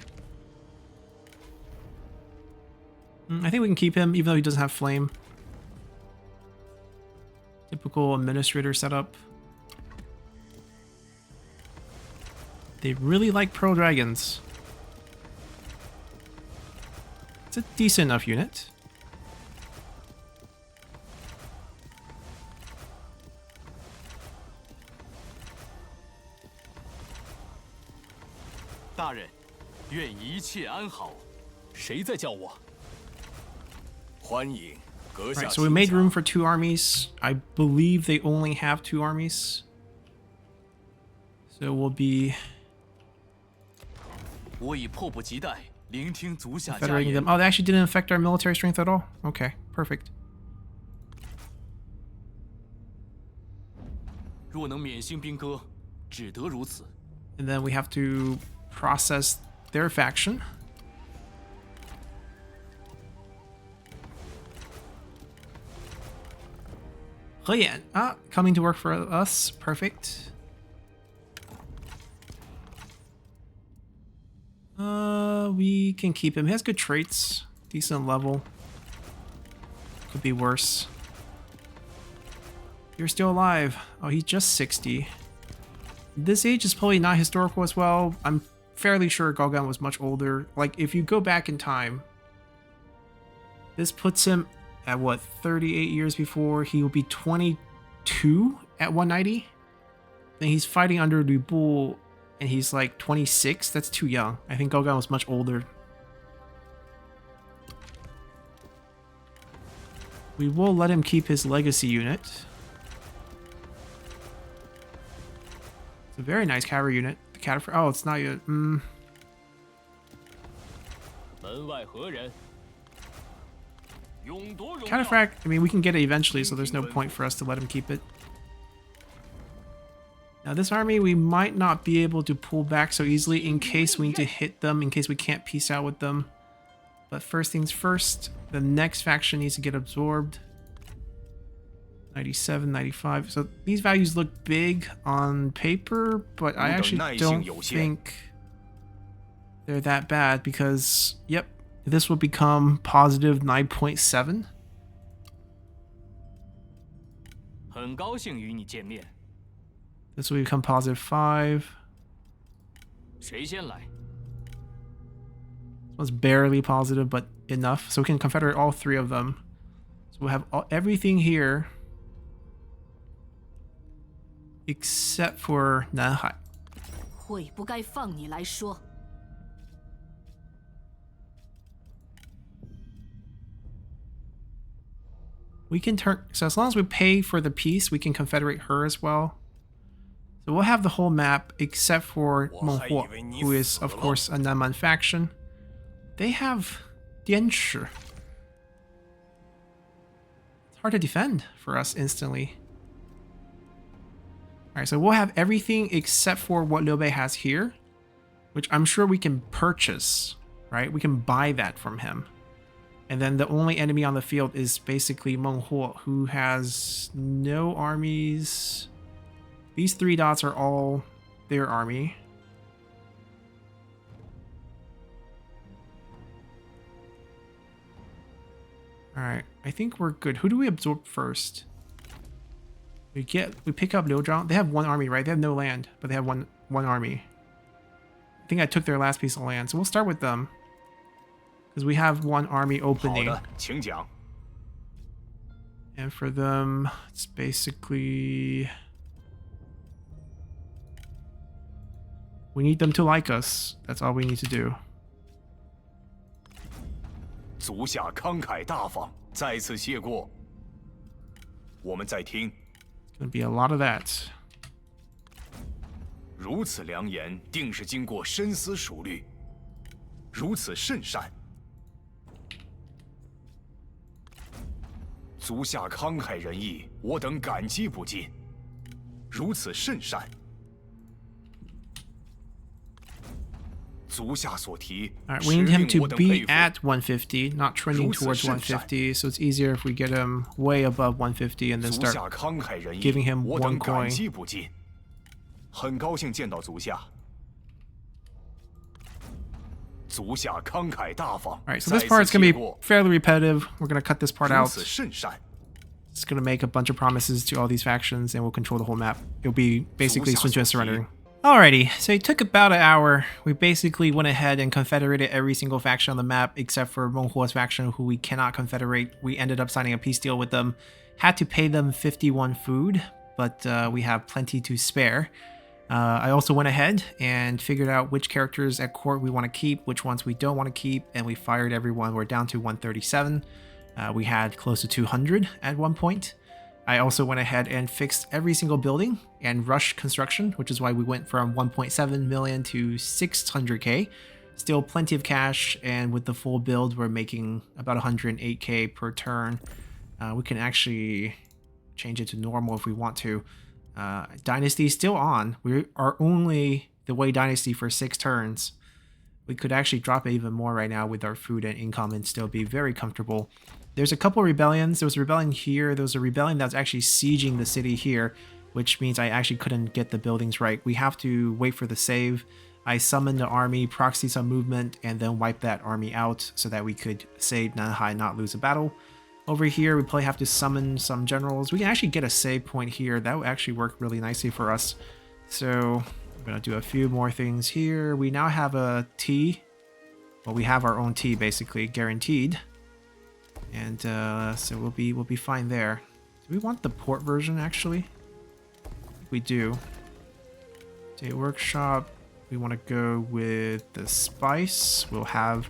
I think we can keep him, even though he doesn't have flame. Typical administrator setup. They really like Pearl Dragons. It's a decent enough unit. Right, so we made room for 2 armies. I believe they only have 2 armies. So we'll be 我已迫不及待聆听足下家 Federating 言 them. Oh, they actually didn't affect our military strength at all? Okay, perfect. 若能免兴兵戈，只得如此。 And then we have to process their faction. Heyan, coming to work for us. Perfect. We can keep him. He has good traits. Decent level. Could be worse. You're still alive. Oh, he's just 60. This age is probably not historical as well. I'm fairly sure Galgan was much older. Like, if you go back in time, this puts him at what, 38 years before? He will be 22 at 190. Then he's fighting under Lu Bu, and he's like 26. That's too young. I think Galgan was much older. We will let him keep his legacy unit. It's a very nice cavalry unit. The Cataphract. Oh, it's not yet. 门外何人？勇夺荣耀。 Cataphract, I mean, we can get it eventually, so there's no point for us to let him keep it. Now, this army, we might not be able to pull back so easily in case we need to hit them, in case we can't peace out with them. But first things first, the next faction needs to get absorbed. 97, 95. So these values look big on paper, but I actually don't think they're that bad because, yep, this will become positive 9.7. 很高兴与你见面。 This will become positive 5. 谁先来？ This one's barely positive, but enough. So we can confederate all three of them. So we'll have everything here except for Nanhai. 会不该放你来说。 We can turn, so as long as we pay for the peace, we can confederate her as well. So we'll have the whole map except for Menghuo, who is of course a Nanman faction. They have Dianshi. It's hard to defend for us instantly. Alright, so we'll have everything except for what Liu Bei has here, which I'm sure we can purchase, right? We can buy that from him. And then the only enemy on the field is basically Menghuo, who has no armies. These three dots are all their army. Alright, I think we're good. Who do we absorb first? We pick up Liuzhang. They have one army, right? They have no land, but they have one army. I think I took their last piece of land, so we'll start with them. Because we have one army 好 opening. 的，请讲。 And for them, it's basically... We need them to like us. That's all we need to do. 足下慷慨大方，再次谢过。我们在听， It's gonna be a lot of that. 如此良言，定是经过深思熟虑，如此甚善。足下慷慨仁义，我等感激不尽。如此甚善。足下所提， Alright, 实 we need him 令 to 我等佩 be 服。 at 150, not trending towards 150. So it's easier if we get him way above 150 and then 足 start 下慷慨仁义， giving him 我 one 等感 coin. 激不尽。很高兴见到足下。足下慷慨大方。 Alright, so this 再次 part's gonna 谢 be 过， fairly repetitive. We're gonna cut this part 如 out. 此甚善。 It's gonna make a bunch of promises to all these factions and we'll control the whole map. It'll be basically Sun Quan surrendering. Alrighty, so it took about an hour. We basically went ahead and confederated every single faction on the map except for Menghuo's faction, who we cannot confederate. We ended up signing a peace deal with them. Had to pay them 51 food, but we have plenty to spare. I also went ahead and figured out which characters at court we want to keep, which ones we don't want to keep, and we fired everyone. We're down to 137. We had close to 200 at one point. I also went ahead and fixed every single building and rushed construction, which is why we went from 1.7 million to 600k. Still plenty of cash, and with the full build, we're making about 108k per turn. We can actually change it to normal if we want to. Dynasty is still on. We are only the Wei Dynasty for 6 turns. We could actually drop it even more right now with our food and income and still be very comfortable. There's a couple rebellions. There was a rebellion here. There was a rebellion that was actually sieging the city here, which means I actually couldn't get the buildings right. We have to wait for the save. I summoned the army, proxy some movement, and then wipe that army out so that we could save Nanhai, not lose a battle. Over here, we probably have to summon some generals. We can actually get a save point here. That would actually work really nicely for us. So I'm going to do a few more things here. We now have a T. Well, we have our own T, basically, guaranteed. And so we'll be fine there. Do we want the port version, actually? We do. Day workshop. We want to go with the spice. We'll have,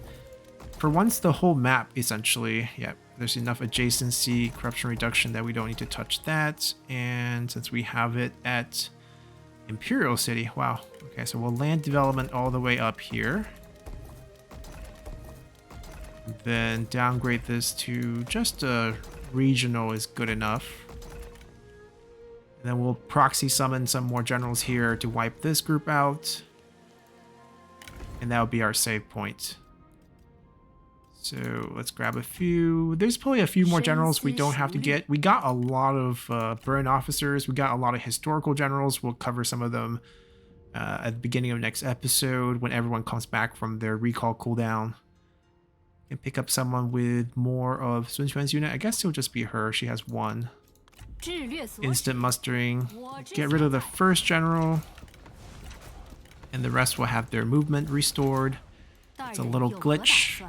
for once, the whole map, essentially. Yeah, there's enough adjacency, corruption reduction that we don't need to touch that. And since we have it at Imperial City, wow. Okay, so we'll land development all the way up here. Then downgrade this to just a regional is good enough. And then we'll proxy summon some more generals here to wipe this group out. And that would be our save point. So let's grab a few. There's probably a few more generals we don't have to get. We got a lot of burn officers. We got a lot of historical generals. We'll cover some of them at the beginning of next episode when everyone comes back from their recall cooldown. And pick up someone with more of Sun Quan's unit. I guess it'll just be her. She has 1. Instant mustering. Get rid of the first general. And the rest will have their movement restored. It's a little glitch.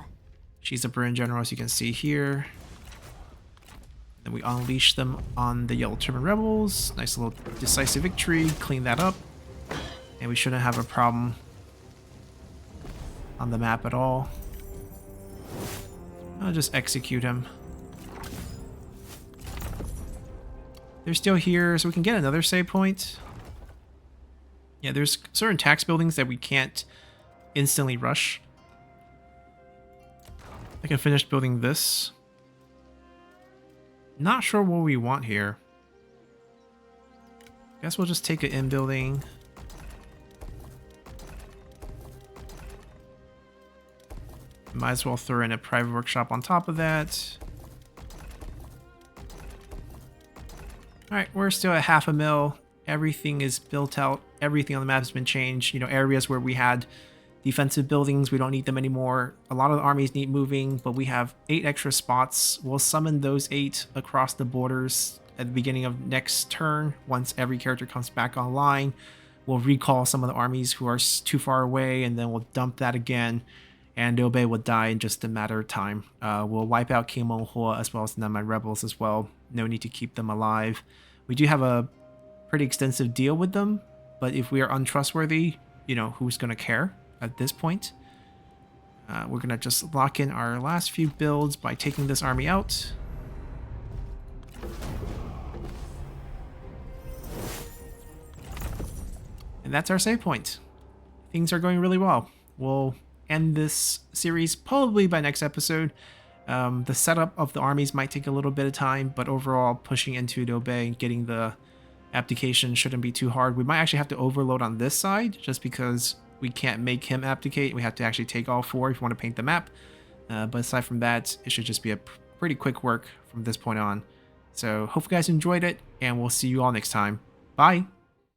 She's a burn general, as you can see here. Then we unleash them on the Yellow Turban Rebels. Nice little decisive victory. Clean that up. And we shouldn't have a problem on the map at all. I'll just execute him. They're still here, so we can get another save point. Yeah, there's certain tax buildings that we can't instantly rush. I can finish building this. Not sure what we want here. Guess we'll just take it in building. Might as well throw in a private workshop on top of that. Alright, we're still at 500,000. Everything is built out. Everything on the map has been changed. You know, areas where we had defensive buildings, we don't need them anymore. A lot of the armies need moving, but we have 8 extra spots. We'll summon those 8 across the borders at the beginning of next turn. Once every character comes back online, we'll recall some of the armies who are too far away, and then we'll dump that again. And Liu Bei will die in just a matter of time. We'll wipe out King Meng Huo as well as Nanman rebels as well. No need to keep them alive. We do have a pretty extensive deal with them, but if we are untrustworthy, you know, who's going to care at this point? We're going to just lock in our last few builds by taking this army out. And that's our save point. Things are going really well. We'll end this series probably by next episode. The setup of the armies might take a little bit of time, but overall pushing into Liu Bei and getting the abdication shouldn't be too hard. We might actually have to overload on this side just because we can't make him abdicate. We have to actually take all 4 if you want to paint the map. But aside from that, it should just be a pretty quick work from this point on. So hope you guys enjoyed it, and we'll see you all next time. Bye!